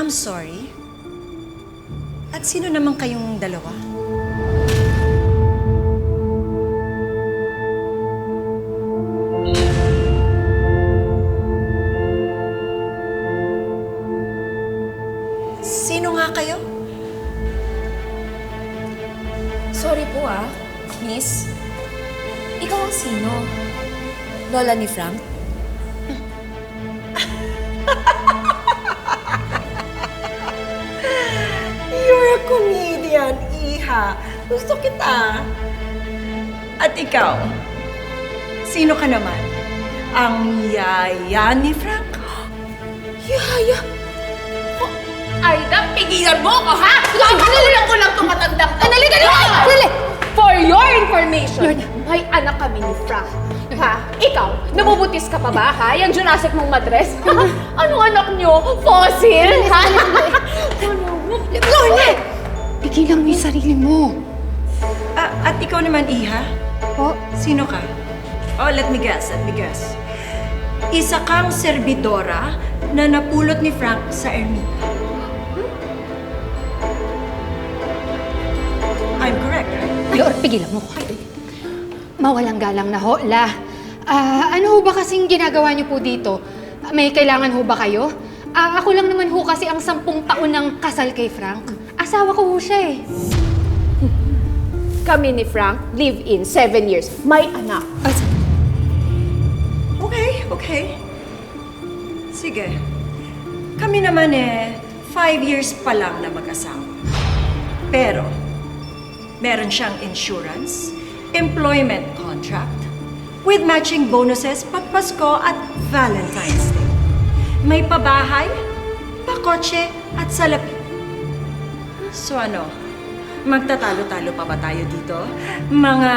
I'm sorry. At sino naman kayong dalawa? Sino nga kayo? Sorry po miss. Ikaw ang sino? Lola ni Frank? You're a comedian, Iha. Gusto kita. At ikaw, sino ka naman? Ang yaya ni Frank? Yaya! Aida, pigilan mo ako, ha? Lalalang ko lang itong matandang to. Dali! For your information, may anak kami ni Frank. Ha? Ikaw, nabubutis ka pa ba, ha? Yung Jurassic mong madres? Anong anak nyo? Fossil? Ha? Lorna! Pigilan mo yung sarili mo. At ikaw naman, Iha? Po? Sino ka? Oh, let me guess. Isa kang serbidora na napulot ni Frank sa ermita. I'm correct, right? Lord, pigilan mo. Mawalang galang na ho, La. Ano ho ba kasing ginagawa niyo po dito? May kailangan ho ba kayo? Ako lang naman ho kasi ang 10 taon ng kasal kay Frank. Asawa ko ho siya eh. Kami ni Frank, live-in, 7 years. May anak. Okay. Sige. Kami naman 5 years pa lang na mag-asawa. Pero, meron siyang insurance, employment contract, with matching bonuses pag Pasko at Valentine's Day. May pabahay, pakotse at salapi. So ano, magtatalo-talo pa ba tayo dito? Mga